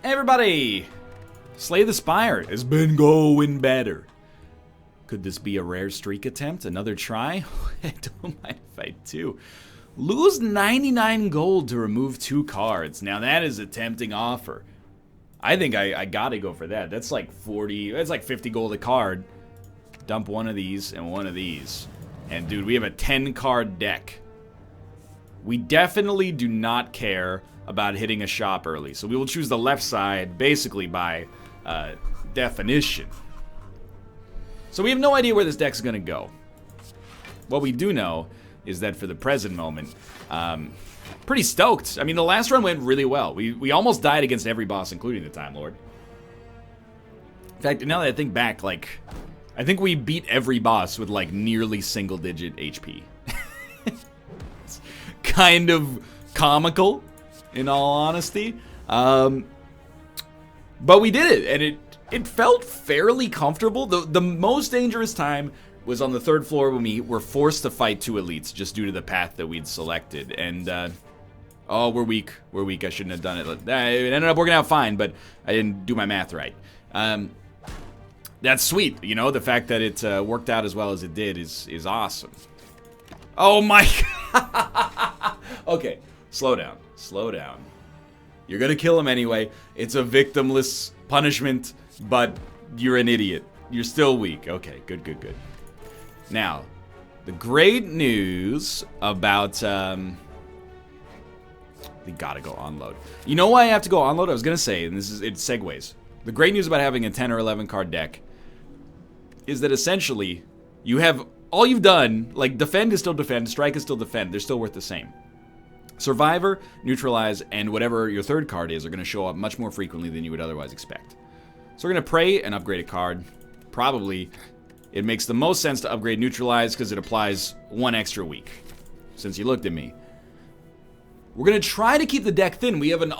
Everybody! Slay the Spire has been going better. Could this be a rare streak attempt? Another try? I don't mind if I do. Lose 99 gold to remove 2 cards. Now that is a tempting offer. I think I gotta go for that. That's like 40, that's like 50 gold a card. Dump one of these and one of these. And dude, we have a 10 card deck. We definitely do not care about hitting a shop early. So we will choose the left side basically by definition. So we have no idea where this deck's gonna go. What we do know is that for the present moment, pretty stoked. I mean, the last run went really well. We almost died against every boss, including the Time Lord. In fact, now that I think back, like, I think we beat every boss with like nearly single-digit HP. It's kind of comical, in all honesty. But we did it, and it felt fairly comfortable. The most dangerous time was on the 3rd floor when we were forced to fight 2 elites just due to the path that we'd selected. And, oh, we're weak. We're weak. I shouldn't have done it. It ended up working out fine, but I didn't do my math right. That's sweet, you know? The fact that it worked out as well as it did is awesome. Oh my God. Okay, slow down. Slow down. You're gonna kill him anyway. It's a victimless punishment, but you're an idiot. You're still weak. Okay, good, good, good. Now, the great news about, we gotta go onload. You know why I have to go onload? I was gonna say, and it segues. The great news about having a 10 or 11 card deck is that essentially, you have, all you've done, like defend is still defend, strike is still defend, they're still worth the same. Survivor, neutralize, and whatever your 3rd card is are gonna show up much more frequently than you would otherwise expect. So we're gonna pray and upgrade a card. Probably, it makes the most sense to upgrade neutralize because it applies 1 extra week. Since you looked at me. We're gonna try to keep the deck thin. We have an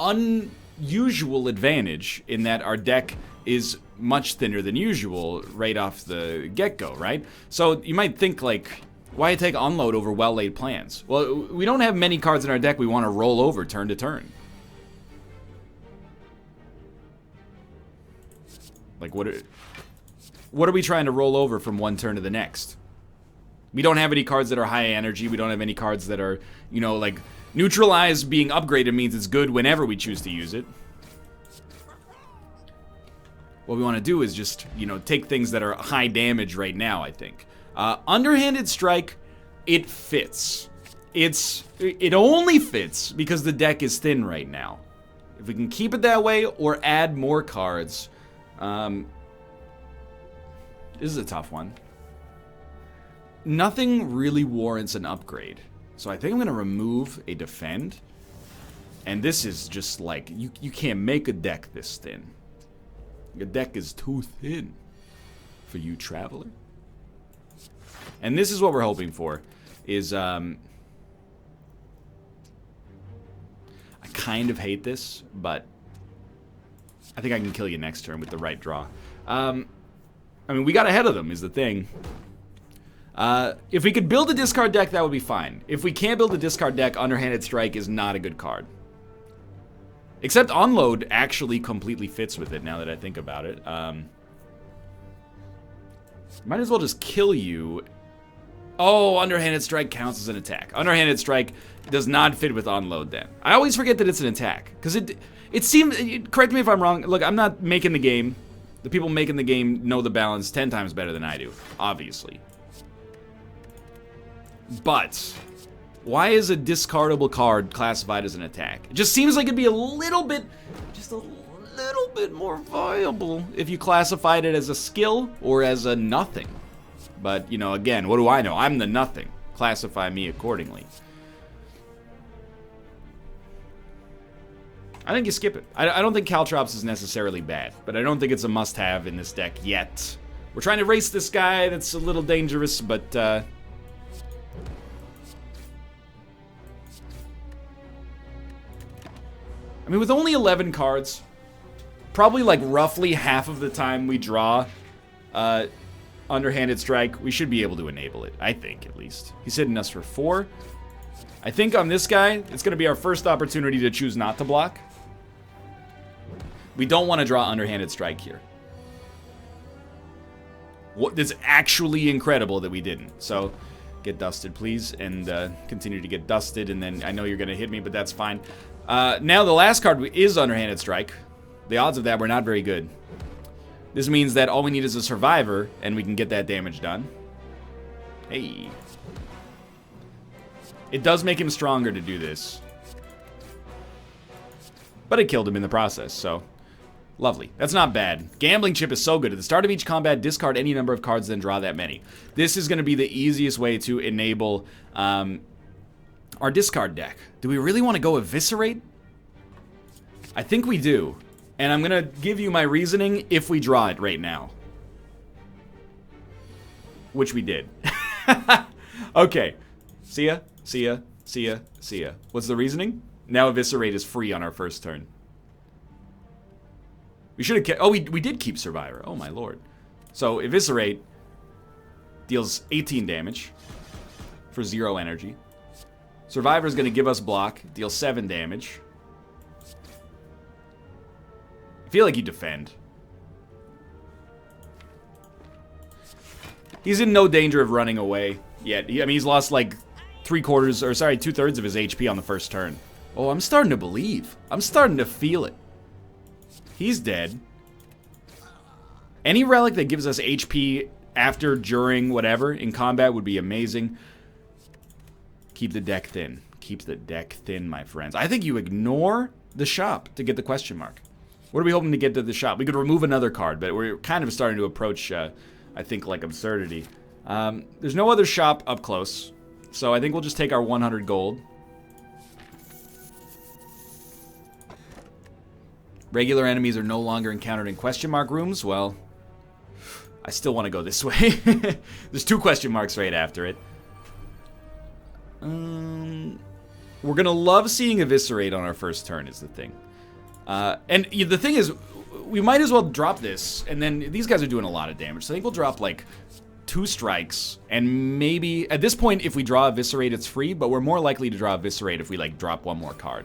unusual advantage in that our deck is much thinner than usual right off the get-go, right? So you might think like, why take unload over well-laid plans? Well, we don't have many cards in our deck we want to roll over turn to turn. Like what are we trying to roll over from one turn to the next? We don't have any cards that are high energy. We don't have any cards that are, you know, like neutralize being upgraded means it's good whenever we choose to use it. What we want to do is just, you know, take things that are high damage right now, I think. Underhanded Strike, it fits. It only fits because the deck is thin right now. If we can keep it that way or add more cards, this is a tough one. Nothing really warrants an upgrade. So I think I'm going to remove a defend. And this is just like, you can't make a deck this thin. Your deck is too thin for you, traveler. And this is what we're hoping for, is, I kind of hate this, but I think I can kill you next turn with the right draw. I mean, we got ahead of them, is the thing. If we could build a discard deck, that would be fine. If we can't build a discard deck, Underhanded Strike is not a good card. Except Unload actually completely fits with it, now that I think about it. Might as well just kill you. Oh, Underhanded Strike counts as an attack. Underhanded Strike does not fit with Unload then. I always forget that it's an attack. Because it seems, correct me if I'm wrong, look, I'm not making the game. The people making the game know the balance 10 times better than I do, obviously. But why is a discardable card classified as an attack? It just seems like it'd be a little bit more viable if you classified it as a skill or as a nothing. But, you know, again, what do I know? I'm the nothing. Classify me accordingly. I think you skip it. I don't think Caltrops is necessarily bad, but I don't think it's a must-have in this deck yet. We're trying to race this guy. That's a little dangerous, but, I mean, with only 11 cards, probably like roughly half of the time we draw Underhanded Strike, we should be able to enable it. I think, at least. He's hitting us for 4. I think on this guy, it's going to be our first opportunity to choose not to block. We don't want to draw Underhanded Strike here. It's actually incredible that we didn't. So, get dusted, please, and continue to get dusted, and then I know you're going to hit me, but that's fine. Now, the last card is Underhanded Strike. The odds of that were not very good. This means that all we need is a Survivor, and we can get that damage done. Hey. It does make him stronger to do this. But it killed him in the process, so... Lovely. That's not bad. Gambling Chip is so good. At the start of each combat, discard any number of cards, then draw that many. This is going to be the easiest way to enable our discard deck. Do we really want to go Eviscerate? I think we do. And I'm going to give you my reasoning if we draw it right now. Which we did. Okay. See ya, see ya, see ya, see ya. What's the reasoning? Now Eviscerate is free on our first turn. We should have kept... Oh, we did keep Survivor. Oh, my lord. So, Eviscerate deals 18 damage for 0 energy. Survivor is going to give us block, deal 7 damage. I feel like you defend. He's in no danger of running away yet. I mean, he's lost like 2/3 of his HP on the first turn. Oh, I'm starting to believe. I'm starting to feel it. He's dead. Any relic that gives us HP after, during, whatever, in combat would be amazing. Keep the deck thin. Keep the deck thin, my friends. I think you ignore the shop to get the question mark. What are we hoping to get to the shop? We could remove another card, but we're kind of starting to approach, I think, like absurdity. There's no other shop up close, so I think we'll just take our 100 gold. Regular enemies are no longer encountered in question mark rooms. Well, I still want to go this way. There's 2 question marks right after it. We're going to love seeing Eviscerate on our first turn is the thing. And the thing is, we might as well drop this, and then these guys are doing a lot of damage. So I think we'll drop like 2 strikes, and maybe, at this point, if we draw Eviscerate, it's free, but we're more likely to draw Eviscerate if we like drop 1 more card.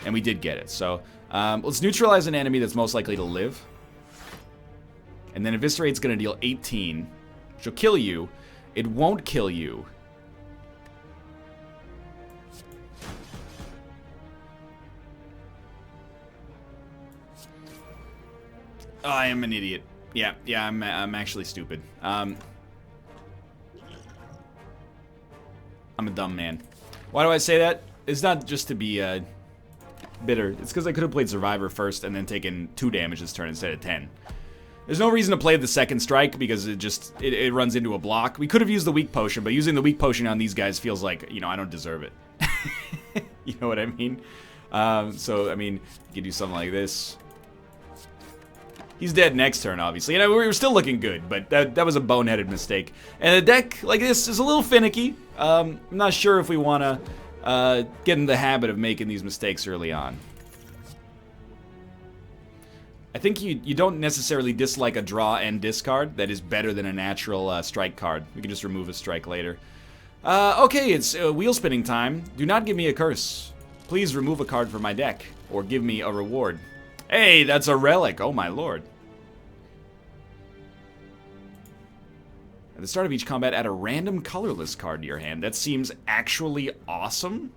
And we did get it, so... let's neutralize an enemy that's most likely to live. And then Eviscerate's going to deal 18. She'll kill you. It won't kill you. Oh, I am an idiot. Yeah, I'm actually stupid. I'm a dumb man. Why do I say that? It's not just to be, bitter. It's because I could have played Survivor first and then taken 2 damage this turn instead of 10. There's no reason to play the second strike because it runs into a block. We could have used the weak potion, but using the weak potion on these guys feels like, you know, I don't deserve it. You know what I mean? So, I mean, you could do something like this. He's dead next turn, obviously. And we were still looking good, but that was a boneheaded mistake. And a deck like this is a little finicky. I'm not sure if we want to get in the habit of making these mistakes early on. I think you don't necessarily dislike a draw and discard. That is better than a natural strike card. We can just remove a strike later. Okay, it's wheel spinning time. Do not give me a curse. Please remove a card from my deck, or give me a reward. Hey, that's a relic. Oh my lord. At the start of each combat, add a random colorless card to your hand. That seems actually awesome.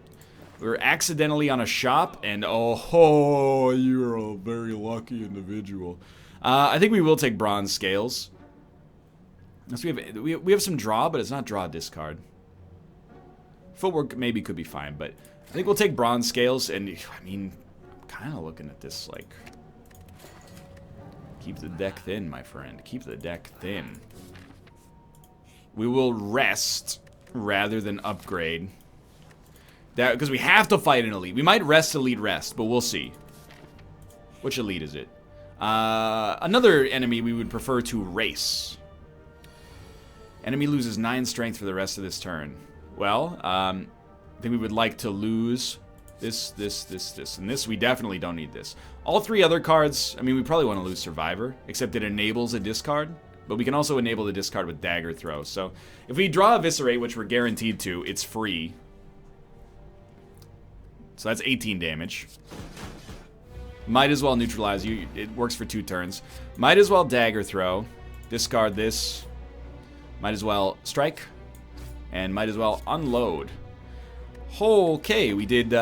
We're accidentally on a shop, and oh, you're a very lucky individual. I think we will take bronze scales. Unless we have some draw, but it's not draw discard. Footwork maybe could be fine, but I think we'll take bronze scales, and I mean, I'm kind of looking at this like, keep the deck thin, my friend. Keep the deck thin. We will rest rather than upgrade. That, because we have to fight an elite. We might rest elite rest, but we'll see. Which elite is it? Another enemy we would prefer to race. Enemy loses 9 strength for the rest of this turn. Well, I think we would like to lose this, and this. We definitely don't need this. All 3 other cards, I mean, we probably want to lose Survivor, except it enables a discard. But we can also enable the discard with Dagger Throw. So if we draw Eviscerate, which we're guaranteed to, it's free. So that's 18 damage. Might as well neutralize you. It works for 2 turns. Might as well dagger throw. Discard this. Might as well strike. And might as well unload. Okay, we did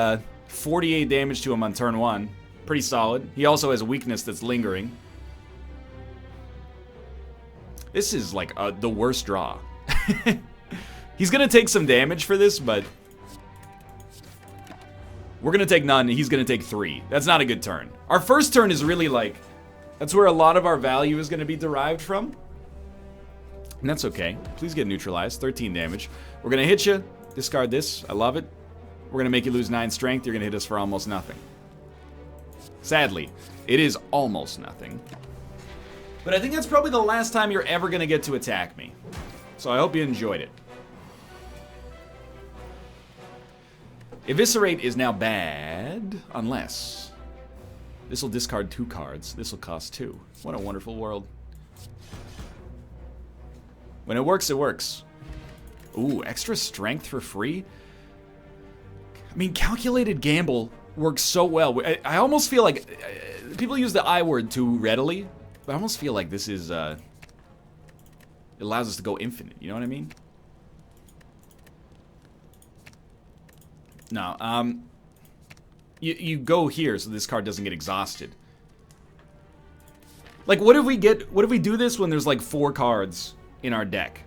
48 damage to him on turn 1. Pretty solid. He also has a weakness that's lingering. This is like the worst draw. He's gonna take some damage for this, but we're gonna take none, and he's gonna take 3. That's not a good turn. Our first turn is really like, that's where a lot of our value is gonna be derived from. And that's okay. Please get neutralized. 13 damage. We're gonna hit you. Discard this. I love it. We're gonna make you lose 9 strength. You're gonna hit us for almost nothing. Sadly, it is almost nothing. But I think that's probably the last time you're ever gonna get to attack me. So I hope you enjoyed it. Eviscerate is now bad, unless this will discard 2 cards. This will cost 2. What a wonderful world. When it works, it works. Ooh, extra strength for free? I mean, calculated gamble works so well. I almost feel like people use the I word too readily, but I almost feel like this is it allows us to go infinite, you know what I mean? No, you go here so this card doesn't get exhausted. Like, what if we do this when there's like 4 cards in our deck?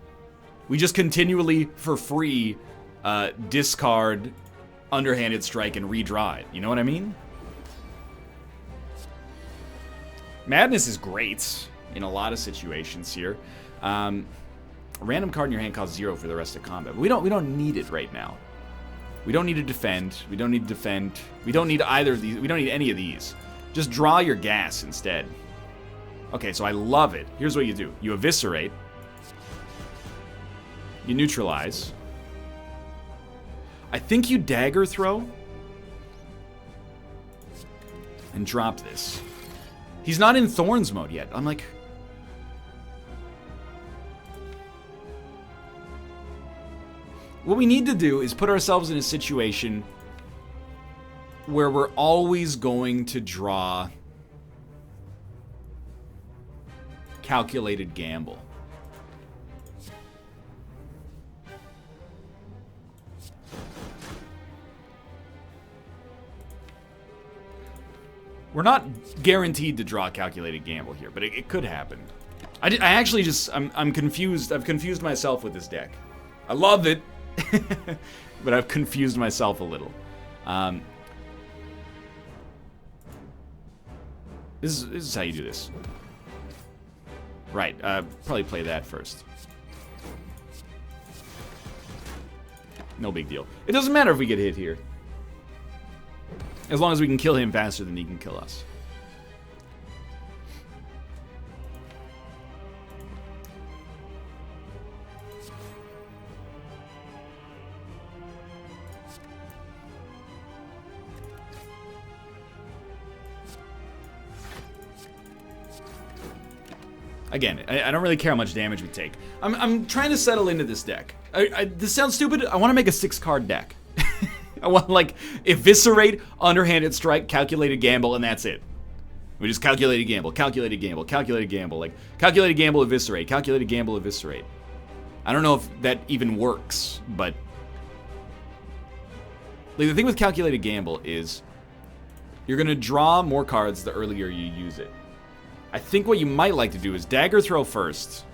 We just continually, for free, discard Underhanded Strike and redraw it. You know what I mean? Madness is great in a lot of situations here. A random card in your hand costs 0 for the rest of combat. But we don't need it right now. We don't need to defend. We don't need to defend. We don't need either of these. We don't need any of these. Just draw your gas instead. Okay, so I love it. Here's what you do. You eviscerate. You neutralize. I think you dagger throw. And drop this. He's not in Thorns mode yet. I'm like... What we need to do is put ourselves in a situation where we're always going to draw calculated gamble. We're not guaranteed to draw calculated gamble here, but it could happen. I actually just, I'm confused. I've confused myself with this deck. I love it, but I've confused myself a little. This is how you do this. Right, probably play that first. No big deal. It doesn't matter if we get hit here. As long as we can kill him faster than he can kill us. Again, I don't really care how much damage we take. I'm trying to settle into this deck. This sounds stupid. I want to make a 6-card deck. I want, like, eviscerate, underhanded strike, calculated gamble, and that's it. We just calculated gamble, calculated gamble, calculated gamble, like, calculated gamble, eviscerate, calculated gamble, eviscerate. I don't know if that even works, but... Like, the thing with calculated gamble is you're going to draw more cards the earlier you use it. I think what you might like to do is dagger throw first.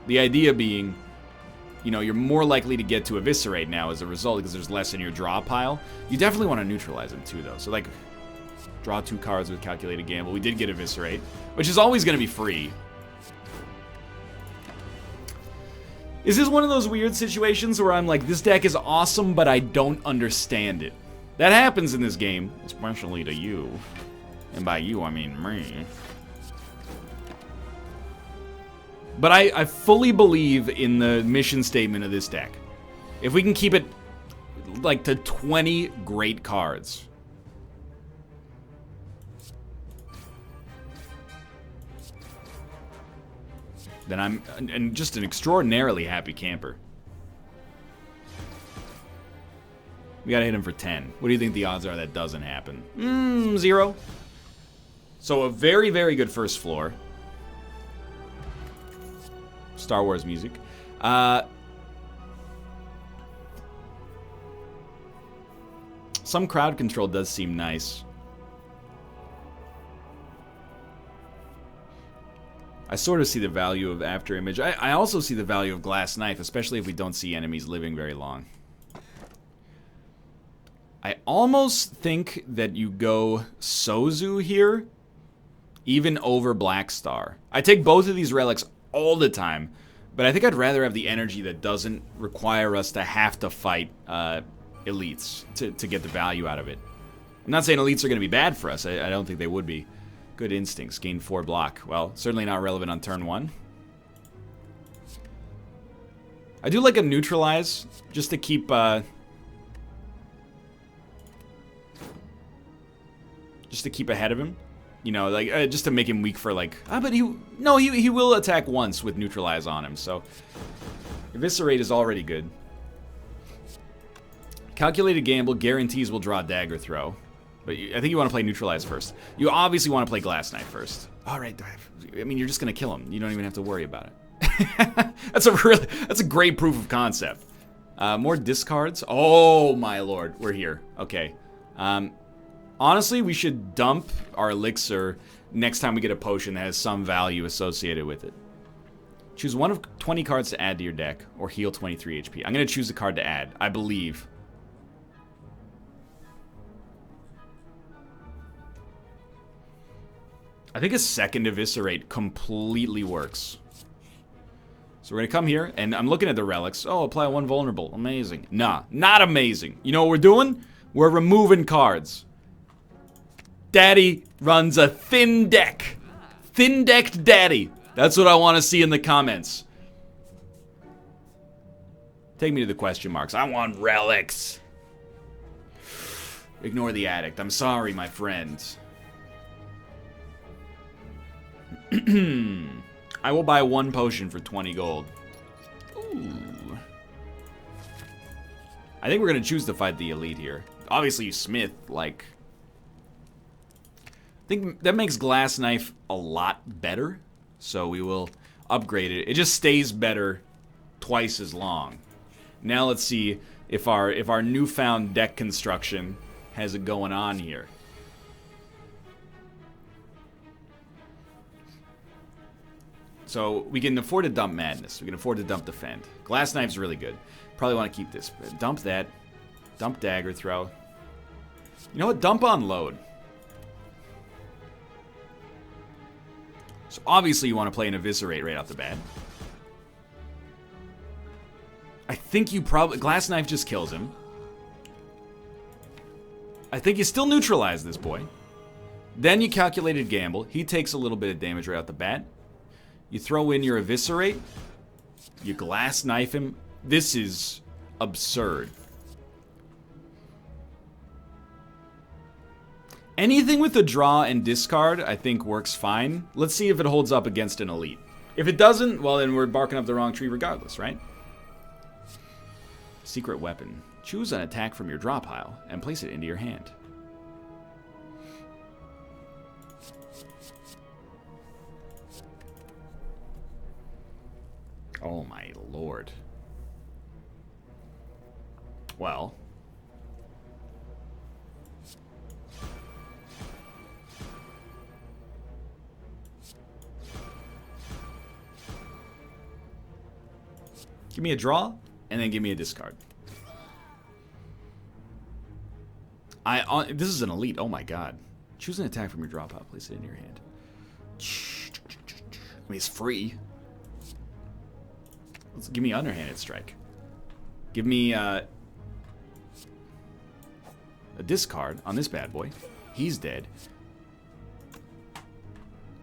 The idea being... You know, you're more likely to get to eviscerate now as a result because there's less in your draw pile. You definitely want to neutralize them too, though. So, like, draw 2 cards with calculated gamble. We did get eviscerate, which is always going to be free. Is this one of those weird situations where I'm like, this deck is awesome, but I don't understand it? That happens in this game, especially to you. And by you, I mean me. But I fully believe in the mission statement of this deck. If we can keep it, like, to 20 great cards. Then I'm just an extraordinarily happy camper. We gotta hit him for 10. What do you think the odds are that doesn't happen? 0. So a very, very good first floor. Star Wars music. Some crowd control does seem nice. I sort of see the value of After Image. I also see the value of Glass Knife, especially if we don't see enemies living very long. I almost think that you go Sozu here, even over Black Star. I take both of these relics all the time, but I think I'd rather have the energy that doesn't require us to have to fight elites to get the value out of it. I'm not saying elites are going to be bad for us. I don't think they would be. Good instincts, gain 4 block. Well, certainly not relevant on turn 1. I do like a neutralize, just to keep ahead of him. You know, like just to make him weak for like. But he will attack once with neutralize on him. So eviscerate is already good. Calculated gamble guarantees we'll draw dagger throw. But I think you want to play neutralize first. You obviously want to play glass knife first. All right, I mean, you're just gonna kill him. You don't even have to worry about it. That's a great proof of concept. More discards. Oh my lord, we're here. Okay. Honestly, we should dump our elixir next time we get a potion that has some value associated with it. Choose one of 20 cards to add to your deck, or heal 23 HP. I'm gonna choose a card to add, I believe. I think a second Eviscerate completely works. So we're gonna come here, and I'm looking at the relics. Oh, apply 1 vulnerable. Amazing. Nah, not amazing. You know what we're doing? We're removing cards. Daddy runs a thin deck. Thin-decked daddy. That's what I want to see in the comments. Take me to the question marks. I want relics. Ignore the addict. I'm sorry, my friends. I will buy 1 potion for 20 gold. Ooh. I think we're going to choose to fight the elite here. Obviously, Smith, like... I think that makes Glass Knife a lot better. So we will upgrade it. It just stays better twice as long. Now let's see if our newfound deck construction has it going on here. So we can afford to dump Madness. We can afford to dump Defend. Glass Knife's really good. Probably want to keep this. Dump that. Dump Dagger Throw. You know what? Dump Unload. So obviously you want to play an Eviscerate right off the bat. I think you probably... Glass Knife just kills him. I think you still neutralize this boy. Then you calculated gamble. He takes a little bit of damage right off the bat. You throw in your Eviscerate. You Glass Knife him. This is absurd. Anything with a draw and discard, I think, works fine. Let's see if it holds up against an elite. If it doesn't, well, then we're barking up the wrong tree regardless, right? Secret weapon. Choose an attack from your draw pile and place it into your hand. Oh my lord. Well. Give me a draw, and then give me a discard. This is an elite. Oh my god. Choose an attack from your draw pile. Place it in your hand. I mean, it's free. Give me underhanded strike. Give me a discard on this bad boy. He's dead.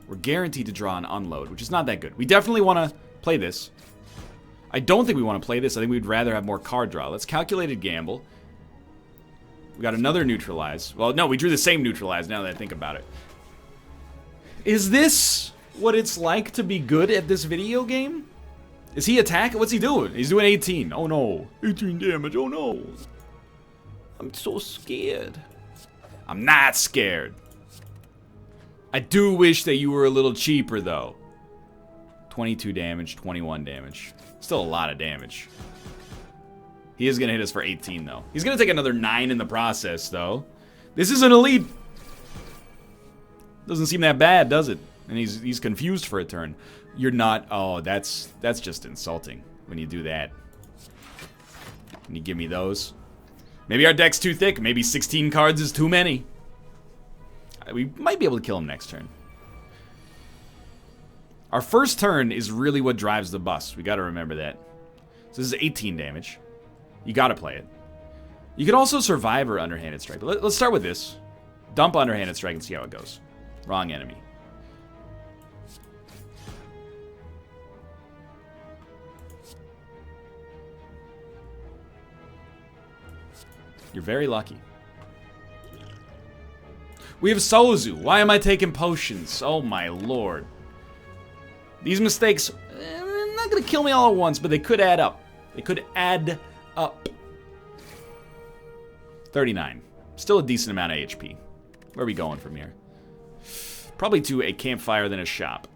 We're guaranteed to draw an unload, which is not that good. We definitely want to play this. I don't think we want to play this. I think we'd rather have more card draw. Let's calculated gamble. We got another neutralize. Well, no, we drew the same neutralize now that I think about it. Is this what it's like to be good at this video game? Is he attacking? What's he doing? He's doing 18. Oh no. 18 damage. Oh no. I'm so scared. I'm not scared. I do wish that you were a little cheaper, though. 22 damage, 21 damage. Still a lot of damage. He is going to hit us for 18, though. He's going to take another 9 in the process, though. This is an elite. Doesn't seem that bad, does it? And he's confused for a turn. You're not... Oh, that's just insulting when you do that. Can you give me those? Maybe our deck's too thick. Maybe 16 cards is too many. We might be able to kill him next turn. Our first turn is really what drives the bus. We got to remember that. So this is 18 damage. You got to play it. You can also survive or underhanded strike. But let's start with this. Dump underhanded strike and see how it goes. Wrong enemy. You're very lucky. We have Sozu. Why am I taking potions? Oh my lord. These mistakes, not gonna kill me all at once, but they could add up. They could add up. 39. Still a decent amount of HP. Where are we going from here? Probably to a campfire, then a shop.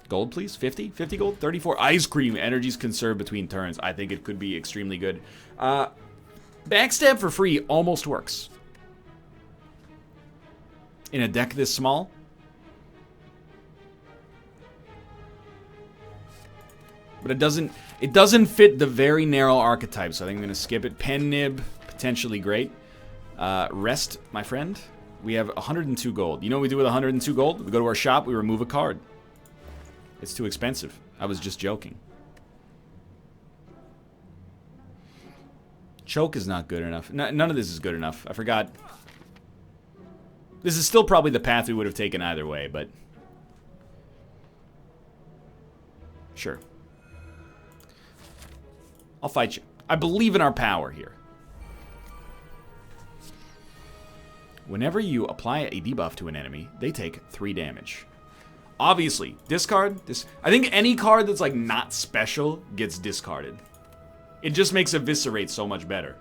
Gold, please. 50? 50 gold? 34. Ice cream. Energies conserved between turns. I think it could be extremely good. Backstab for free almost works. In a deck this small. But it doesn't fit the very narrow archetype, so I think I'm going to skip it. Pen Nib, potentially great. Rest, my friend. We have 102 gold. You know what we do with 102 gold? We go to our shop, we remove a card. It's too expensive. I was just joking. Choke is not good enough. None of this is good enough. I forgot. This is still probably the path we would have taken either way, but... Sure. I'll fight you. I believe in our power here. Whenever you apply a debuff to an enemy, they take 3 damage. Obviously, discard. I think any card that's like not special gets discarded. It just makes Eviscerate so much better.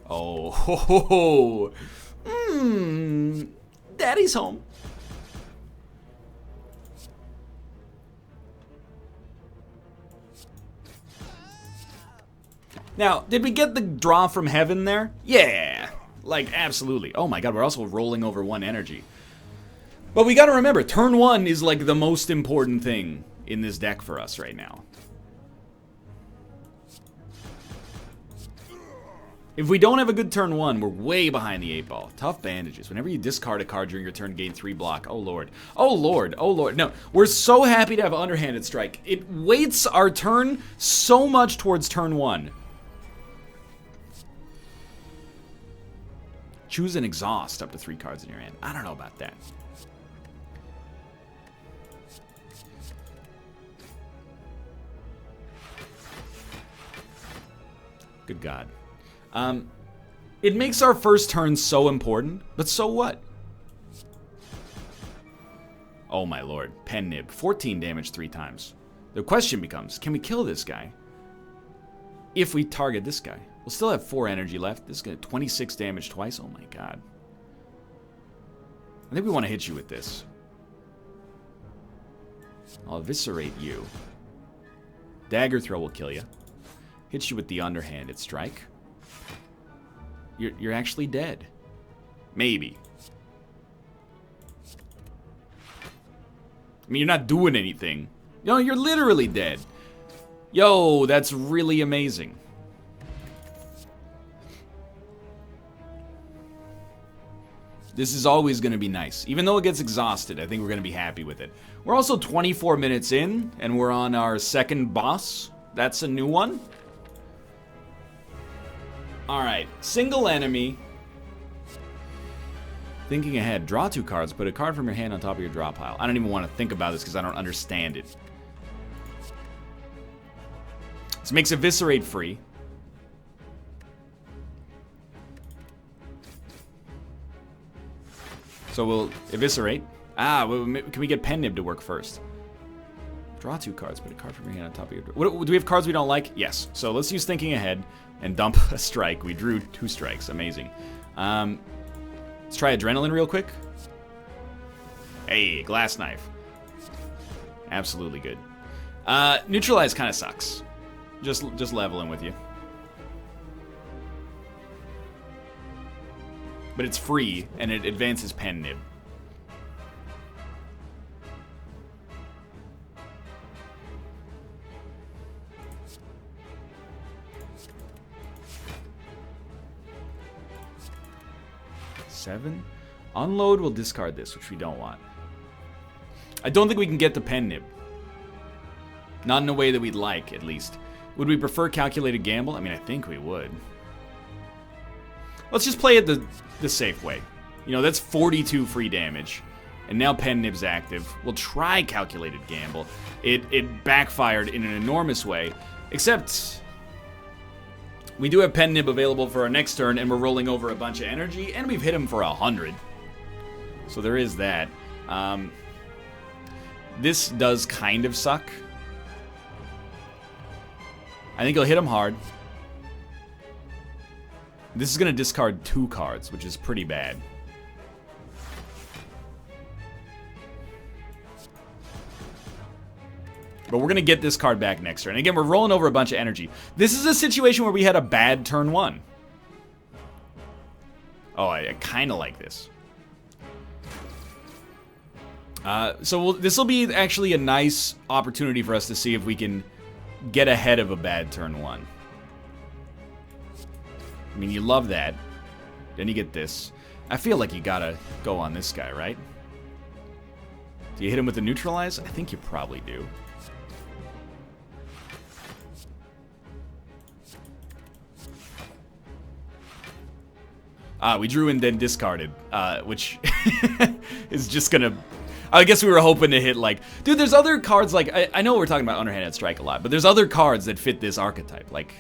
Oh, ho, ho, ho. Daddy's home. Now, did we get the draw from heaven there? Yeah, like absolutely. Oh my god, we're also rolling over 1 energy. But we gotta remember, turn 1 is like the most important thing in this deck for us right now. If we don't have a good turn 1, we're way behind the 8 ball. Tough bandages. Whenever you discard a card during your turn, gain 3 block. Oh lord. Oh lord. Oh lord. No, we're so happy to have underhanded strike. It weights our turn so much towards turn 1. Choose an exhaust up to 3 cards in your hand. I don't know about that. Good god. It makes our first turn so important, but so what? Oh my lord. Pen Nib. 14 damage 3 times. The question becomes, can we kill this guy? If we target this guy. We'll still have 4 energy left. This is going to 26 damage twice. Oh my god. I think we want to hit you with this. I'll eviscerate you. Dagger throw will kill you. Hit you with the underhanded strike. You're actually dead. Maybe. I mean, you're not doing anything. No, you're literally dead. Yo, that's really amazing. This is always going to be nice. Even though it gets exhausted, I think we're going to be happy with it. We're also 24 minutes in, and we're on our second boss. That's a new one. Alright, single enemy. Thinking ahead, draw 2 cards, put a card from your hand on top of your draw pile. I don't even want to think about this because I don't understand it. This makes Eviscerate free. So we'll eviscerate. Can we get Pen Nib to work first? Draw 2 cards, put a card from your hand on top of your... do we have cards we don't like? Yes. So let's use Thinking Ahead and dump a strike. We drew 2 strikes. Amazing. Let's try Adrenaline real quick. Hey, Glass Knife. Absolutely good. Neutralize kind of sucks. Just leveling with you. But it's free, and it advances Pen Nib. Seven. Unload will discard this, which we don't want. I don't think we can get the Pen Nib. Not in a way that we'd like, at least. Would we prefer Calculated Gamble? I mean, I think we would. Let's just play it the safe way. You know, that's 42 free damage. And now Pen Nib's active. We'll try Calculated Gamble. It backfired in an enormous way. Except... we do have Pen Nib available for our next turn, and we're rolling over a bunch of energy, and we've hit him for 100. So there is that. This does kind of suck. I think he'll hit him hard. This is going to discard 2 cards, which is pretty bad. But we're going to get this card back next turn. Again, we're rolling over a bunch of energy. This is a situation where we had a bad turn 1. Oh, I kind of like this. So this will be actually a nice opportunity for us to see if we can get ahead of a bad turn 1. I mean, you love that. Then you get this. I feel like you gotta go on this guy, right? Do you hit him with the neutralize? I think you probably do. We drew and then discarded, which is just gonna... I guess we were hoping to hit, like... Dude, there's other cards, like... I know we're talking about Underhanded Strike a lot, but there's other cards that fit this archetype. Like,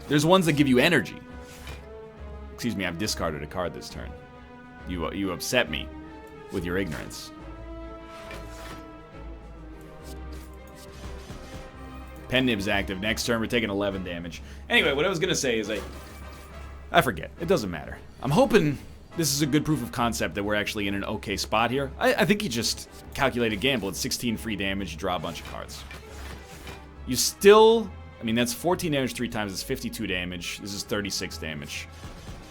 there's ones that give you energy. Excuse me, I've discarded a card this turn. You upset me with your ignorance. Pen Nib's active. Next turn, we're taking 11 damage. Anyway, what I was going to say is I forget. It doesn't matter. I'm hoping this is a good proof of concept that we're actually in an okay spot here. I think you just calculated gamble. It's 16 free damage. You draw a bunch of cards. You still... I mean, that's 14 damage 3 times. It's 52 damage. This is 36 damage.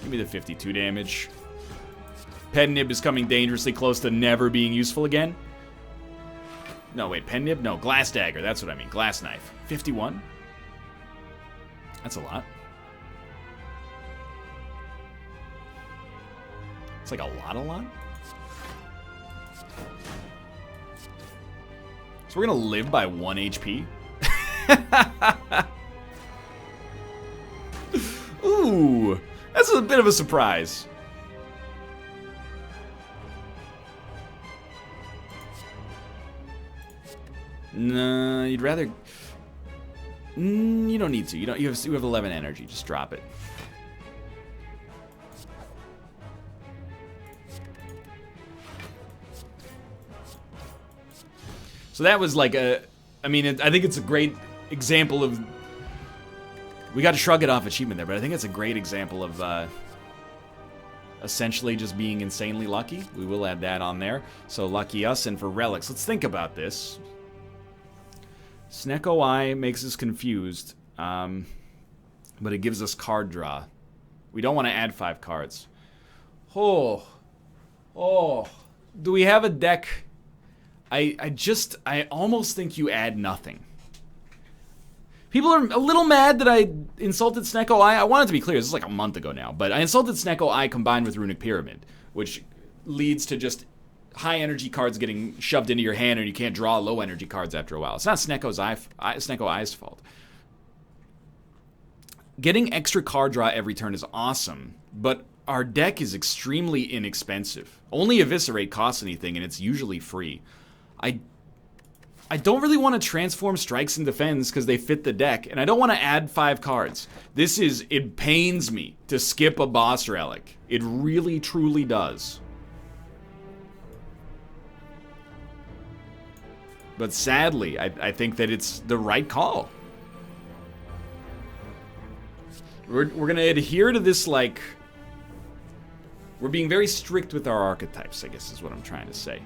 Give me the 52 damage. Pen Nib is coming dangerously close to never being useful again. No, wait, Pen Nib? No, Glass Dagger. That's what I mean. Glass Knife. 51? That's a lot. It's like a lot. So we're going to live by 1 HP? Ooh, that's a bit of a surprise. No, you'd rather... you don't need to. You have 11 energy. Just drop it. So that was like a... I mean, I think it's a great example of... We got to shrug it off achievement there, but I think it's a great example of essentially just being insanely lucky. We will add that on there. So lucky us, and for relics, let's think about this. Snecko Eye makes us confused, but it gives us card draw. We don't want to add 5 cards. Oh. Do we have a deck? I almost think you add nothing. People are a little mad that I insulted Snecko Eye. I wanted to be clear, this is like a month ago now, but I insulted Snecko Eye combined with Runic Pyramid, which leads to just high energy cards getting shoved into your hand and you can't draw low energy cards after a while. It's not Snecko Eye's fault. Getting extra card draw every turn is awesome, but our deck is extremely inexpensive. Only Eviscerate costs anything, and it's usually free. I don't really want to transform strikes and defends because they fit the deck, and I don't want to add 5 cards. It pains me to skip a boss relic. It really, truly does. But sadly, I think that it's the right call. We're going to adhere to this, like... We're being very strict with our archetypes, I guess is what I'm trying to say.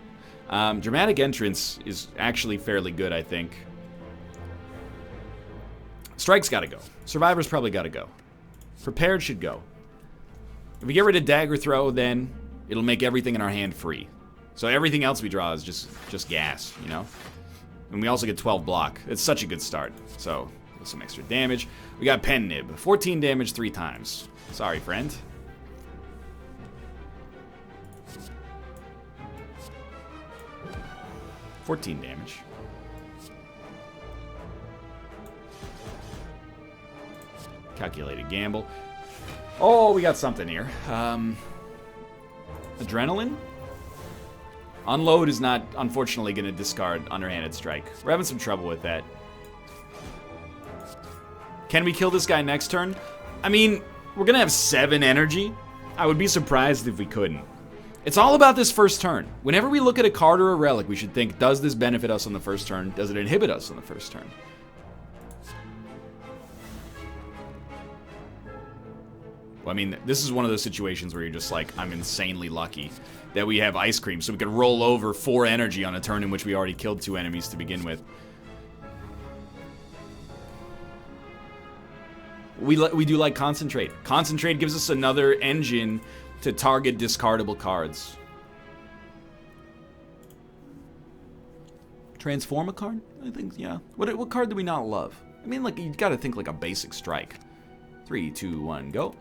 Dramatic Entrance is actually fairly good, I think. Strike's gotta go. Survivor's probably gotta go. Prepared should go. If we get rid of Dagger Throw, then it'll make everything in our hand free. So everything else we draw is just gas, you know? And we also get 12 block. It's such a good start. So, with some extra damage. We got Pen Nib. 14 damage 3 times. Sorry, friend. $14 damage. Calculated gamble. Oh, we got something here. Adrenaline? Unload is not, unfortunately, going to discard Underhanded Strike. We're having some trouble with that. Can we kill this guy next turn? I mean, we're going to have 7 energy. I would be surprised if we couldn't. It's all about this first turn. Whenever we look at a card or a relic, we should think, does this benefit us on the first turn? Does it inhibit us on the first turn? Well, I mean, this is one of those situations where you're just like, I'm insanely lucky that we have Ice Cream, so we could roll over 4 energy on a turn in which we already killed 2 enemies to begin with. We do like Concentrate. Concentrate gives us another engine to target discardable cards. Transform a card? I think, yeah. What card do we not love? I mean, like, you gotta think like a basic strike. 3, 2, 1, go.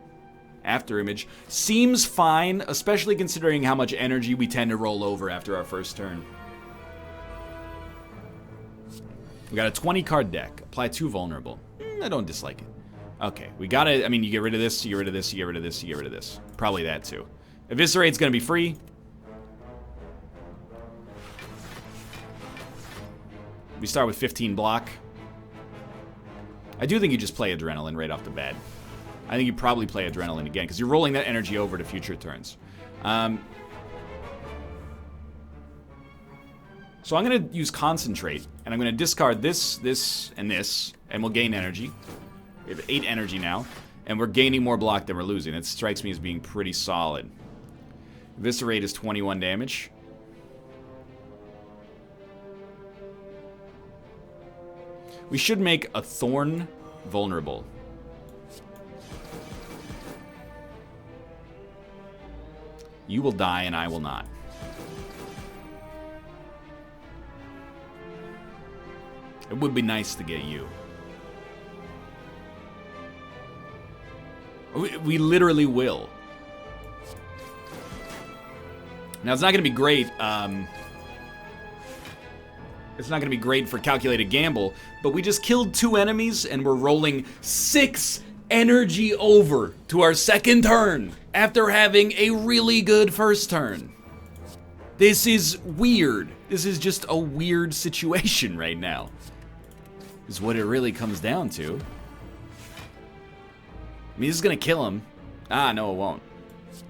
After Image. Seems fine, especially considering how much energy we tend to roll over after our first turn. We got a 20 card deck. Apply 2 vulnerable. I don't dislike it. Okay, we gotta, I mean, you get rid of this, you get rid of this, you get rid of this, you get rid of this. Probably that too. Eviscerate's gonna be free. We start with 15 block. I do think you just play Adrenaline right off the bat. I think you probably play Adrenaline again, because you're rolling that energy over to future turns. So I'm gonna use Concentrate, and I'm gonna discard this, this, and this, and we'll gain energy. We have 8 energy now, and we're gaining more block than we're losing. It strikes me as being pretty solid. Eviscerate is 21 damage. We should make a Thorn vulnerable. You will die, and I will not. It would be nice to get you. We literally will. Now, it's not going to be great. It's not going to be great for Calculated Gamble, but we just killed 2 enemies, and we're rolling 6 energy over to our second turn after having a really good first turn. This is weird. This is just a weird situation right now, is what it really comes down to. I mean, this is gonna kill him. Ah, no, it won't.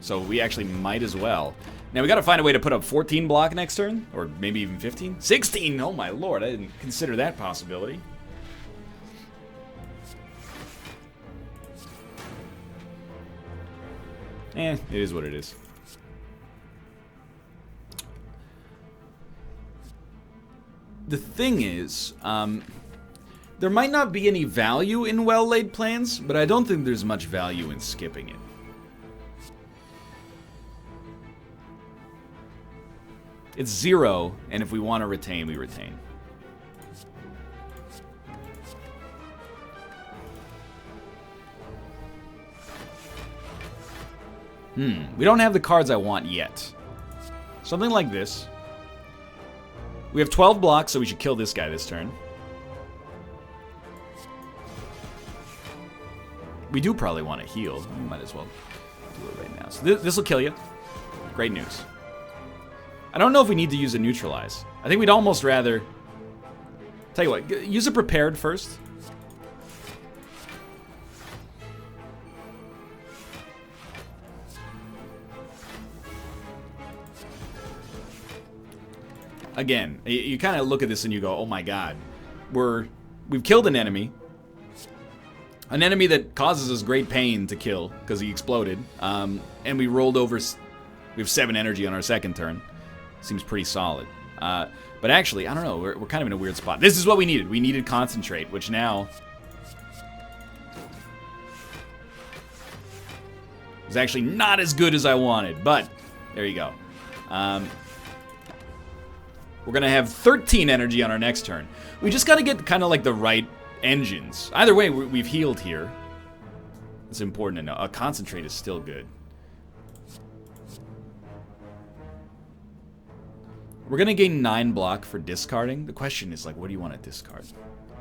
So we actually might as well. Now we gotta find a way to put up 14 block next turn, or maybe even 15. 16! Oh my lord, I didn't consider that possibility. It is what it is. The thing is, there might not be any value in well-laid plans, but I don't think there's much value in skipping it. It's 0, and if we want to retain, we retain. We don't have the cards I want yet. Something like this. We have 12 blocks, so we should kill this guy this turn. We do probably want to heal. We might as well do it right now. So this will kill you. Great news. I don't know if we need to use a neutralize. I think we'd almost rather Tell you what, use a prepared first. Again, you kind of look at this and you go, oh my god. We've killed an enemy. An enemy that causes us great pain to kill because he exploded. And we rolled over. We have 7 energy on our second turn. Seems pretty solid. But actually, I don't know. We're kind of in a weird spot. This is what we needed. We needed concentrate, which now is actually not as good as I wanted. But there you go. We're going to have 13 energy on our next turn. We just got to get kind of like the right engines. Either way, we've healed here. It's important to know. A concentrate is still good. We're going to gain 9 block for discarding. The question is, like, what do you want to discard?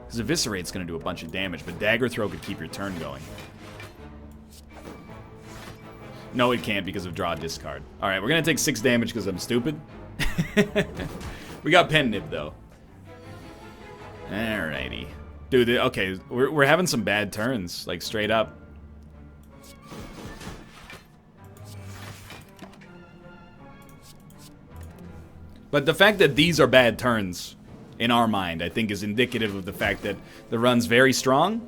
Because Eviscerate's going to do a bunch of damage, but Dagger Throw could keep your turn going. No, it can't because of draw discard. Alright, we're going to take 6 damage because I'm stupid. We got Pen Nib, though. Alrighty. Dude, okay, we're having some bad turns, like, straight up. But the fact that these are bad turns, in our mind, I think is indicative of the fact that the run's very strong.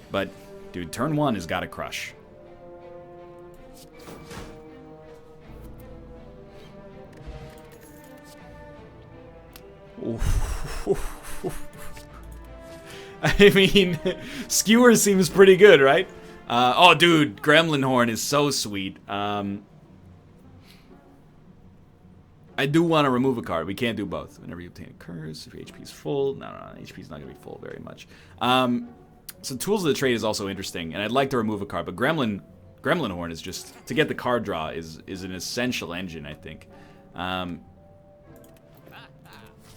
But, dude, turn 1 has got to crush. I mean, Skewer seems pretty good, right? Oh, dude, Gremlin Horn is so sweet. I do want to remove a card. We can't do both. Whenever you obtain a curse, if your HP is full. No, HP is not going to be full very much. So Tools of the Trade is also interesting, and I'd like to remove a card, but Gremlin Horn is just, to get the card draw, is an essential engine, I think.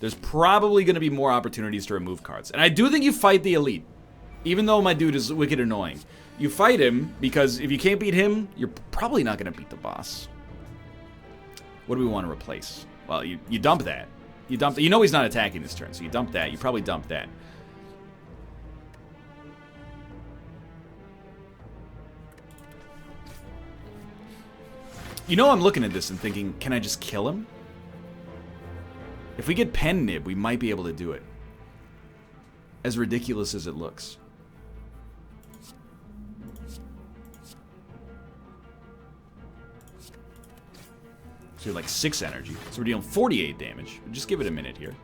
There's probably going to be more opportunities to remove cards. And I do think you fight the elite. Even though my dude is wicked annoying. You fight him, because if you can't beat him, you're probably not going to beat the boss. What do we want to replace? Well, you dump that. You dump. You know he's not attacking this turn, so you dump that. You probably dump that. You know, I'm looking at this and thinking, can I just kill him? If we get Pen Nib, we might be able to do it. As ridiculous as it looks. So you're like 6 energy. So we're dealing 48 damage. Just give it a minute here.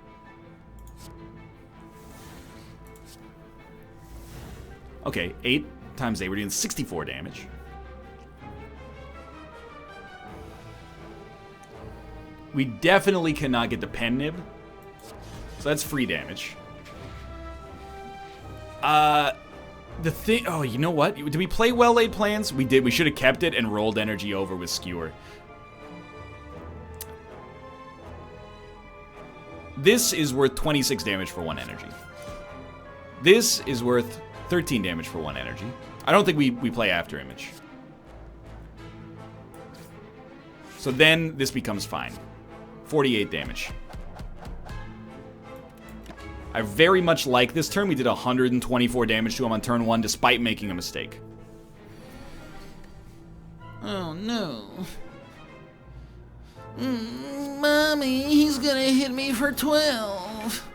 Okay, 8 times 8. We're doing 64 damage. We definitely cannot get the Pen Nib. So that's free damage. The thing... Oh, you know what? Did we play well-laid plans? We did. We should have kept it and rolled energy over with Skewer. This is worth 26 damage for 1 energy. This is worth 13 damage for 1 energy. I don't think we play After Image. So then this becomes fine. 48 damage. I very much like this turn. We did 124 damage to him on turn 1 despite making a mistake. Oh no. Mommy, he's gonna hit me for 12.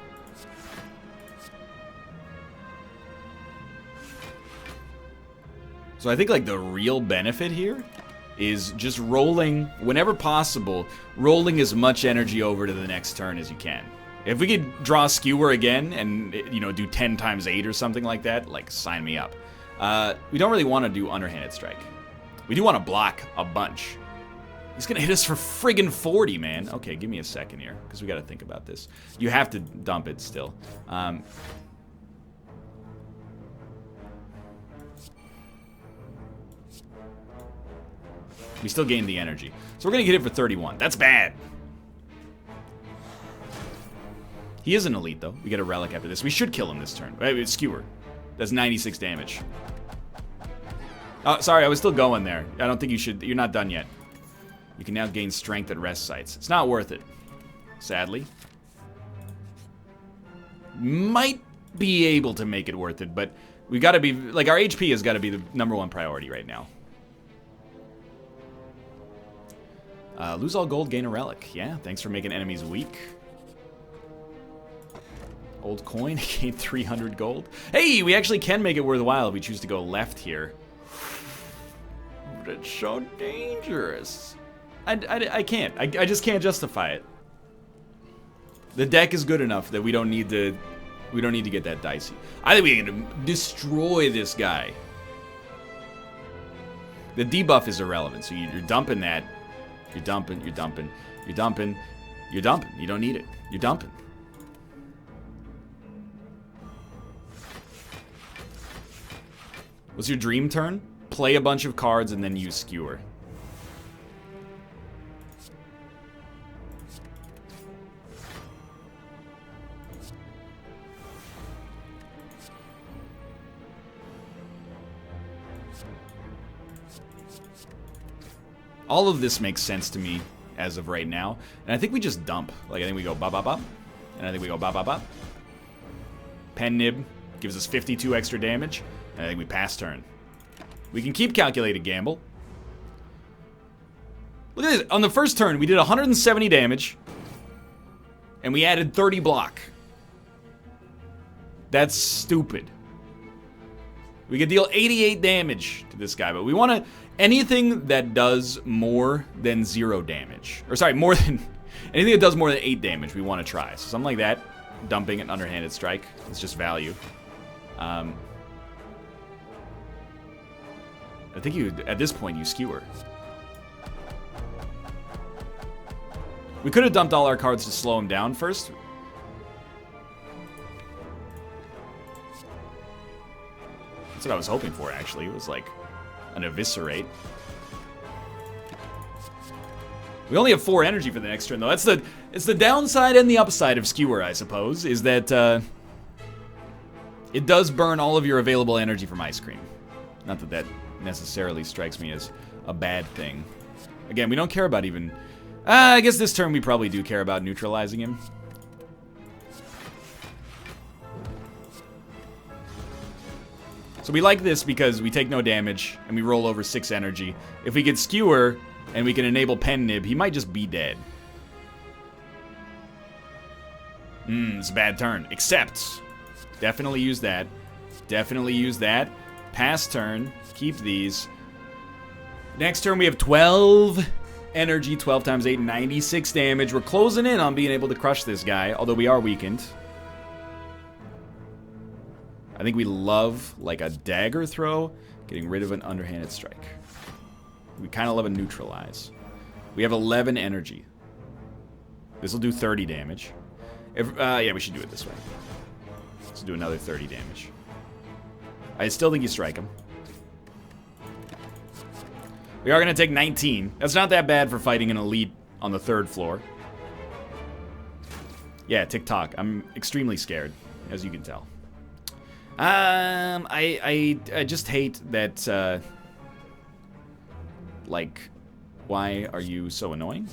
So I think like the real benefit here is just rolling, whenever possible, rolling as much energy over to the next turn as you can. If we could draw Skewer again and, you know, do 10 times 8 or something like that, like, sign me up. We don't really want to do Underhanded Strike. We do want to block a bunch. He's going to hit us for friggin' 40, man. Okay, give me a second here, because we got to think about this. You have to dump it still. We still gain the energy. So we're going to get it for 31. That's bad. He is an elite, though. We get a relic after this. We should kill him this turn. It's Skewer. That's 96 damage. Oh, sorry, I was still going there. I don't think you should. You're not done yet. You can now gain strength at rest sites. It's not worth it, sadly. might be able to make it worth it, but we gotta be, like, our HP has gotta be the #1 priority right now. Lose all gold, gain a relic. Yeah, thanks for making enemies weak. Old coin, gain 300 gold. Hey, we actually can make it worthwhile if we choose to go left here. But it's so dangerous. I can't. I just can't justify it. The deck is good enough that we don't need to get that dicey. I think we can destroy this guy. The debuff is irrelevant, so you're dumping that. You're dumping. You don't need it. You're dumping. What's your dream turn? Play a bunch of cards and then use skewer. All of this makes sense to me as of right now. And I think we just dump. Like, I think we go bop, bop, bop. And I think we go bop, bop, bop. Pen Nib gives us 52 extra damage. And I think we pass turn. We can keep calculated gamble. Look at this. On the first turn, we did 170 damage. And we added 30 block. That's stupid. We could deal 88 damage to this guy, but we want to... Anything that does more than 0 damage. Or sorry, more than... Anything that does more than 8 damage, we want to try. So something like that. Dumping an underhanded strike. It's just value. I think you, at this point, you skewer. We could have dumped all our cards to slow him down first. That's what I was hoping for, actually. It was like an eviscerate. We only have 4 energy for the next turn, though. It's the downside and the upside of skewer, I suppose, is that it does burn all of your available energy from ice cream. Not that that necessarily strikes me as a bad thing. Again, we don't care about even... I guess this turn we probably do care about neutralizing him. So we like this because we take no damage and we roll over 6 energy. If we get skewer and we can enable Pen Nib, he might just be dead. It's a bad turn. Except, definitely use that. Definitely use that. Pass turn. Keep these. Next turn we have 12 energy, 12 times 8, 96 damage. We're closing in on being able to crush this guy, although we are weakened. I think we love, like, a dagger throw, getting rid of an underhanded strike. We kind of love a neutralize. We have 11 energy. This will do 30 damage. Yeah, we should do it this way. Let's do another 30 damage. I still think you strike him. We are going to take 19. That's not that bad for fighting an elite on the 3rd floor. Yeah, TikTok. I'm extremely scared, as you can tell. I just hate that, like, why are you so annoying?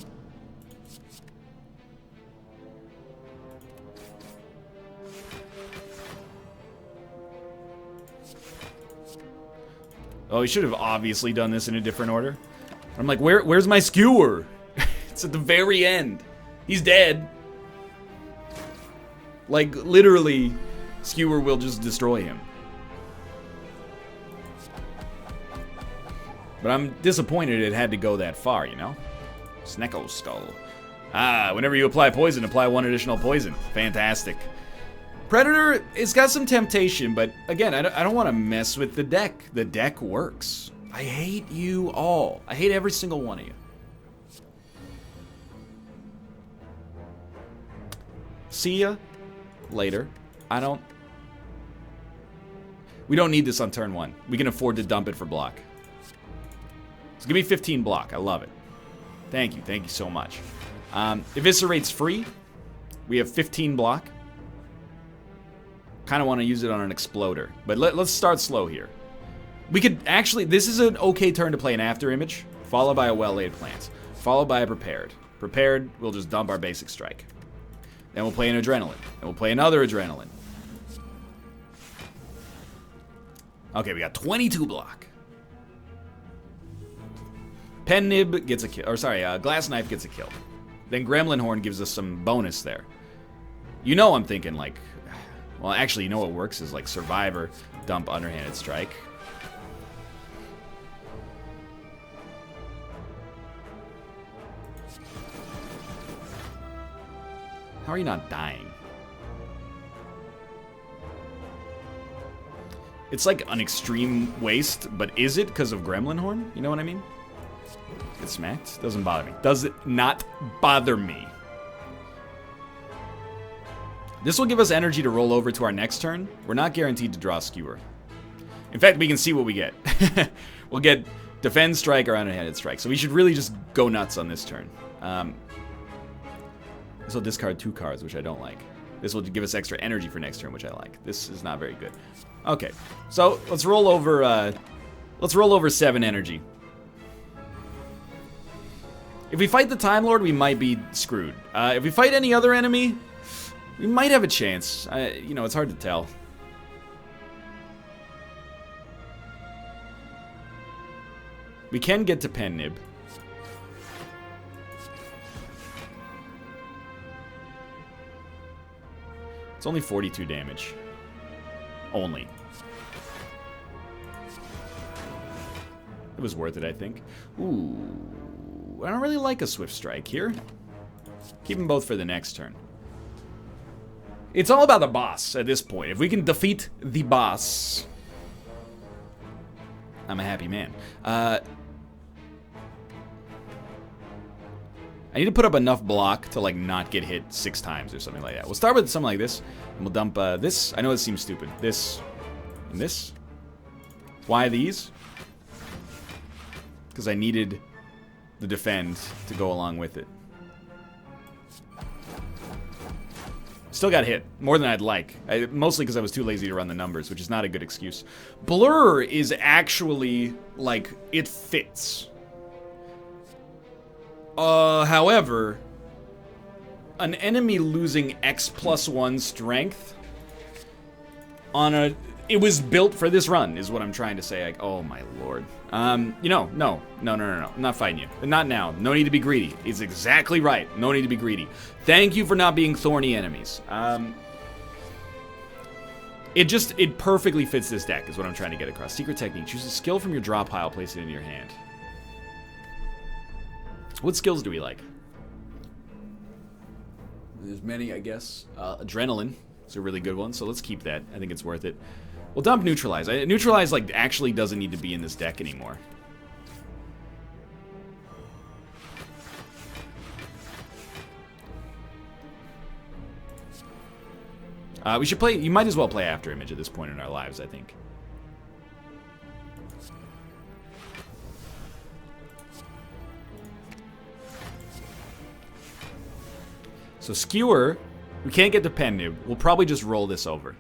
Oh, he should have obviously done this in a different order. I'm like, where's my skewer? It's at the very end. He's dead. Like, literally, skewer will just destroy him. But I'm disappointed it had to go that far, you know? Snecko Skull. Whenever you apply poison, apply 1 additional poison. Fantastic. Predator, it's got some temptation, but again, I don't want to mess with the deck. The deck works. I hate you all. I hate every single one of you. See ya later. We don't need this on turn 1. We can afford to dump it for block. So give me 15 block. I love it. Thank you. Thank you so much. Eviscerate's free. We have 15 block. Kind of want to use it on an exploder. But let's start slow here. We could actually... This is an okay turn to play an after image, followed by a well-laid plant, followed by a prepared. Prepared, we'll just dump our basic strike. Then we'll play an adrenaline. Then we'll play another adrenaline. Okay, we got 22 block. Pen Nib gets a kill. Or sorry, Glass Knife gets a kill. Then Gremlin Horn gives us some bonus there. You know I'm thinking like... Well, actually, you know what works is like Survivor, dump Underhanded Strike. How are you not dying? It's like an extreme waste, but is it because of Gremlin Horn? You know what I mean? Get smacked? Doesn't bother me. Does it not bother me? This will give us energy to roll over to our next turn. We're not guaranteed to draw a Skewer. In fact, we can see what we get. We'll get Defend Strike or Underhanded Strike. So we should really just go nuts on this turn. This will discard 2 cards, which I don't like. This will give us extra energy for next turn, which I like. This is not very good. Okay, so let's roll over. Let's roll over 7 energy. If we fight the Time Lord, we might be screwed. If we fight any other enemy, we might have a chance. You know, it's hard to tell. We can get to Pen Nib. It's only 42 damage. Only. It was worth it, I think. Ooh. I don't really like a Swift Strike here. Keep them both for the next turn. It's all about the boss at this point. If we can defeat the boss, I'm a happy man. I need to put up enough block to, like, not get hit 6 times or something like that. We'll start with something like this, and we'll dump this. I know this seems stupid. This and this. Why these? Because I needed the defend to go along with it. Still got hit. More than I'd like. Mostly because I was too lazy to run the numbers, which is not a good excuse. Blur is actually, like, it fits. However, an enemy losing X+1 strength on a... It was built for this run, is what I'm trying to say. Like, oh my lord. You know, no. I'm not fighting you. Not now. No need to be greedy. It's exactly right. No need to be greedy. Thank you for not being thorny enemies. It perfectly fits this deck, is what I'm trying to get across. Secret technique. Choose a skill from your draw pile, place it into your hand. What skills do we like? There's many, I guess. Adrenaline is a really good one, so let's keep that. I think it's worth it. We'll dump Neutralize. Neutralize, like, actually doesn't need to be in this deck anymore. We should play... You might as well play After Image at this point in our lives, I think. So Skewer, we can't get to Pen Nib. We'll probably just roll this over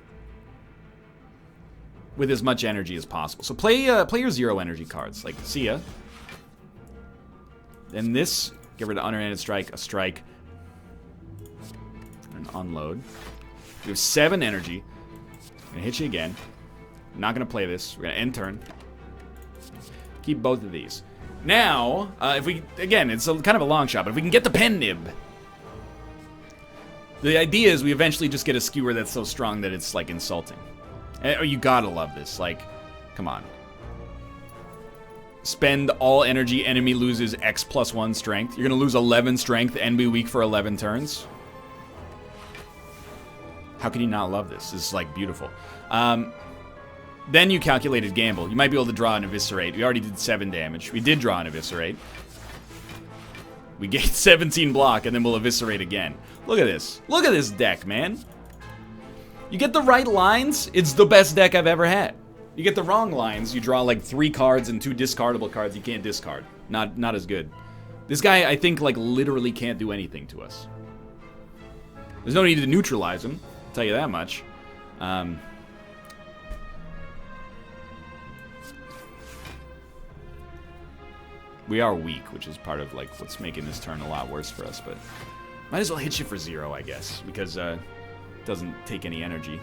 with as much energy as possible. So play your 0 energy cards, like see ya. Then this, get rid of Underhanded Strike, a strike, and unload. We have 7 energy. I'm gonna hit you again. I'm not gonna play this. We're gonna end turn. Keep both of these. Now, if we, again, it's kind of a long shot, but if we can get the Pen Nib. The idea is we eventually just get a Skewer that's so strong that it's, like, insulting. Oh, you gotta love this. Like, come on. Spend all energy, enemy loses X+1 strength. You're gonna lose 11 strength and be weak for 11 turns? How can you not love this? This is, like, beautiful. Then you calculated Gamble. You might be able to draw an Eviscerate. We already did 7 damage. We did draw an Eviscerate. We get 17 block, and then we'll Eviscerate again. Look at this. Look at this deck, man. You get the right lines, it's the best deck I've ever had. You get the wrong lines, you draw like 3 cards and 2 discardable cards you can't discard. Not as good. This guy, I think, like, literally can't do anything to us. There's no need to neutralize him, I'll tell you that much. We are weak, which is part of, like, what's making this turn a lot worse for us, but Might as well hit you for 0, I guess, because it doesn't take any energy.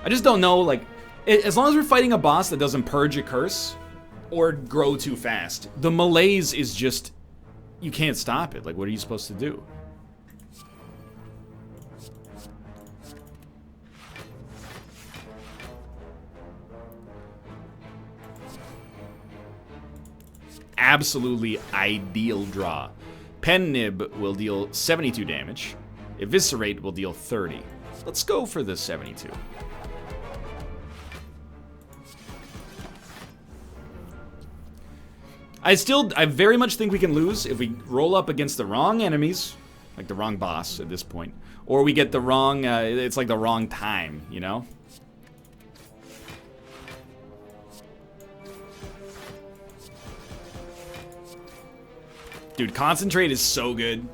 I just don't know, like, as long as we're fighting a boss that doesn't purge a curse or grow too fast, the malaise is just, you can't stop it. Like, what are you supposed to do? Absolutely ideal draw. Pen Nib will deal 72 damage. Eviscerate will deal 30. Let's go for the 72. I very much think we can lose if we roll up against the wrong enemies, like the wrong boss at this point, or we get the wrong, it's like the wrong time, you know? Dude, Concentrate is so good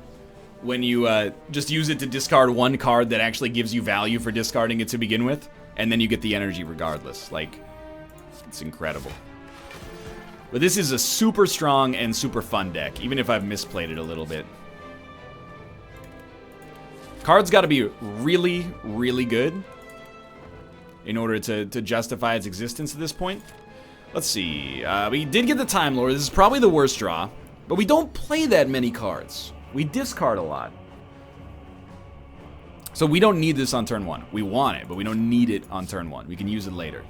when you just use it to discard one card that actually gives you value for discarding it to begin with, and then you get the energy regardless. Like, it's incredible. But this is a super strong and super fun deck, even if I've misplayed it a little bit. Card's got to be really, really good in order to justify its existence at this point. Let's see. We did get the Time Lord. This is probably the worst draw. But we don't play that many cards. We discard a lot. So we don't need this on turn 1. We want it, but we don't need it on turn 1. We can use it later.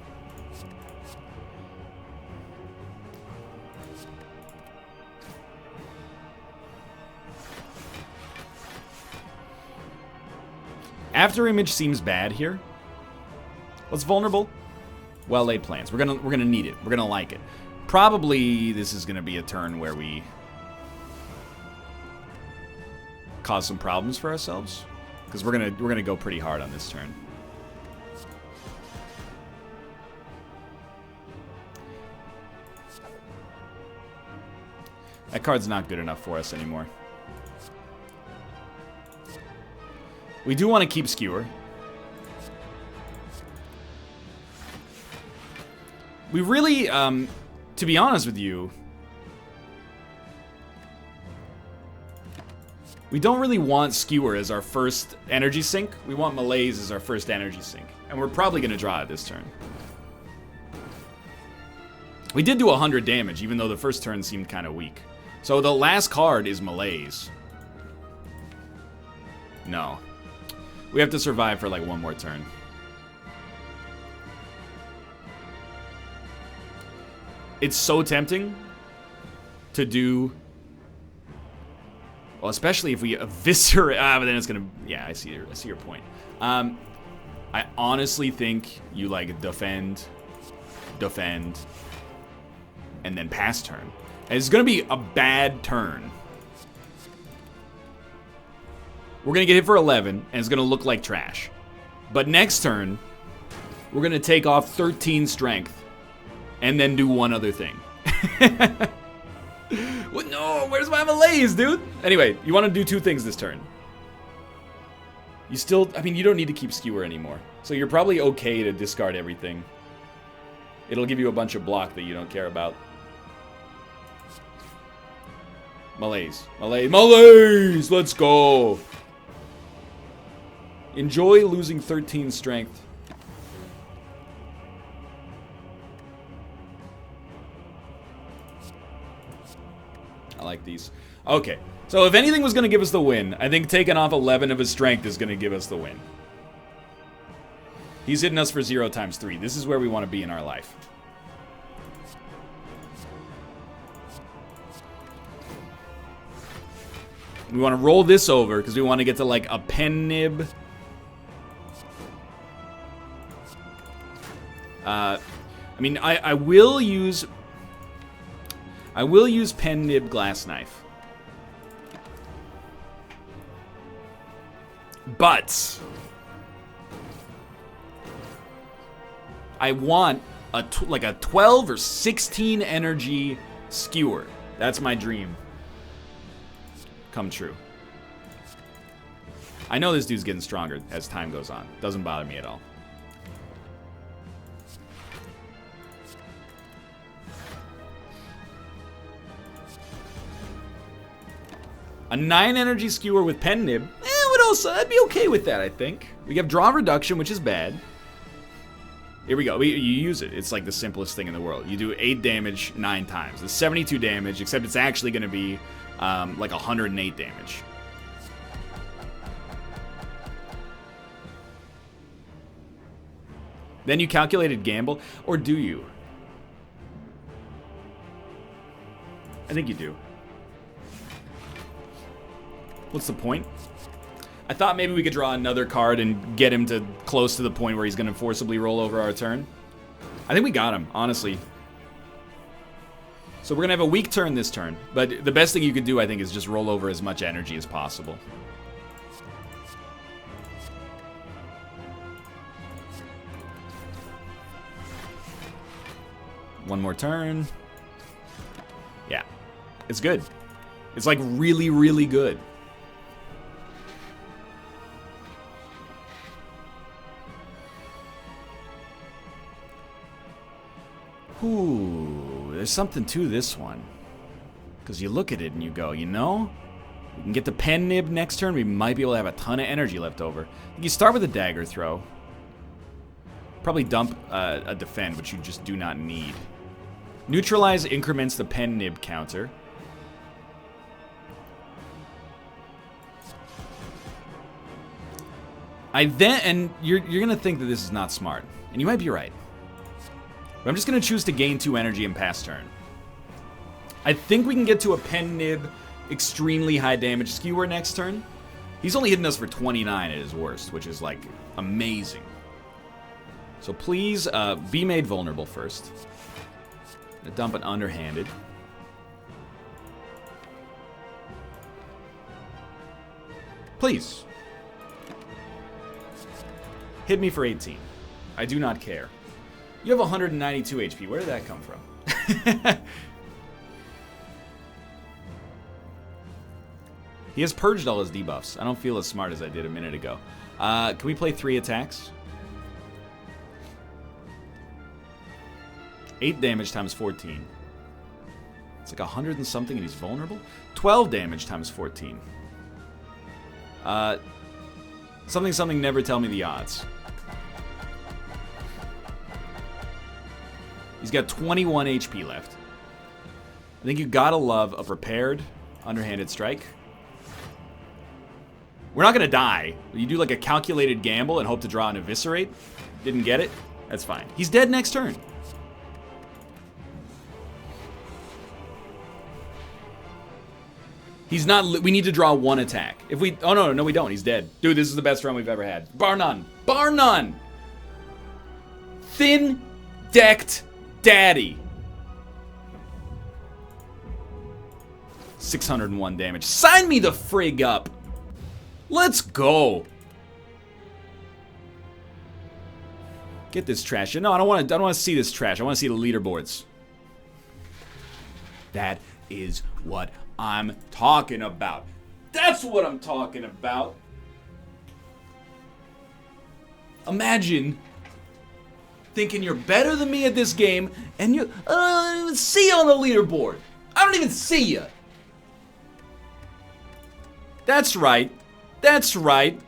After Image seems bad here. What's vulnerable? Well laid plans. We're gonna need it. We're gonna like it. Probably this is gonna be a turn where we cause some problems for ourselves, because we're gonna go pretty hard on this turn. That card's not good enough for us anymore. We do want to keep Skewer. We really, to be honest with you, we don't really want Skewer as our first energy sink. We want Malaise as our first energy sink. And we're probably going to draw it this turn. We did do 100 damage, even though the first turn seemed kind of weak. So the last card is Malaise. No. We have to survive for like one more turn. It's so tempting to do... Well, especially if we eviscerate... but then it's gonna... Yeah, I see your point. I honestly think you like defend, and then pass turn. And it's gonna be a bad turn. We're gonna get hit for 11, and it's gonna look like trash. But next turn, we're gonna take off 13 strength, and then do one other thing. What? No, where's my Malaise, dude? Anyway, you want to do two things this turn. You still, I mean, you don't need to keep Skewer anymore. So you're probably okay to discard everything. It'll give you a bunch of block that you don't care about. Malaise, Malaise, Malaise! Let's go! Enjoy losing 13 strength. I like these. Okay, so if anything was going to give us the win, I think taking off 11 of his strength is going to give us the win. He's hitting us for 0 times 3. This is where we want to be in our life. We want to roll this over because we want to get to like a pen nib. I mean, I will use pen nib glass knife. But I want like a 12 or 16 energy skewer. That's my dream come true. I know this dude's getting stronger as time goes on. Doesn't bother me at all. A 9 energy skewer with pen nib. I'd be okay with that, I think. We have draw reduction, which is bad. Here we go. You use it. It's like the simplest thing in the world. You do 8 damage 9 times. It's 72 damage, except it's actually going to be like 108 damage. Then you calculated gamble, or do you? I think you do. What's the point? I thought maybe we could draw another card and get him to close to the point where he's going to forcibly roll over our turn. I think we got him, honestly. So we're going to have a weak turn this turn. But the best thing you could do, I think, is just roll over as much energy as possible. One more turn. Yeah. It's good. It's like really, really good. Ooh, there's something to this one. Because you look at it and you go, you know, we can get the pen nib next turn. We might be able to have a ton of energy left over. You start with a dagger throw. Probably dump a defend, which you just do not need. Neutralize increments the pen nib counter. And you're gonna think that this is not smart, and you might be right. But I'm just gonna choose to gain 2 energy and pass turn. I think we can get to a pen nib extremely high damage skewer next turn. He's only hitting us for 29 at his worst, which is like amazing. So please be made vulnerable first. Dump an underhanded. Please. Hit me for 18. I do not care. You have 192 HP. Where did that come from? He has purged all his debuffs. I don't feel as smart as I did a minute ago. Can we play 3 attacks? 8 damage times 14. It's like 100 and something and he's vulnerable? 12 damage times 14. Something, never tell me the odds. He's got 21 HP left. I think you gotta love a prepared underhanded strike. We're not gonna die. You do like a calculated gamble and hope to draw an eviscerate. Didn't get it? That's fine. He's dead next turn. He's not. We need to draw 1 attack. If we. Oh no, we don't. He's dead. Dude, this is the best run we've ever had. Bar none. Bar none. Thin decked daddy. 601 damage. Sign me the frig up. Let's go. Get this trash. No, I don't want to see this trash. I want to see the leaderboards. That is what I'm talking about. That's what I'm talking about. Imagine thinking you're better than me at this game and I don't even see you on the leaderboard. I don't even see you. That's right. That's right.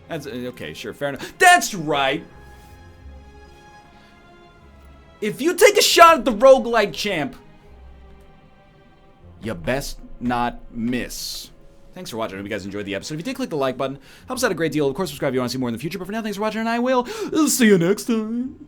That's okay, sure, fair enough. That's right. If you take a shot at the roguelite champ, you best not miss. Thanks for watching. I hope you guys enjoyed the episode. If you did, click the like button. Helps out a great deal. Of course, subscribe if you want to see more in the future. But for now, thanks for watching, and I will see you next time.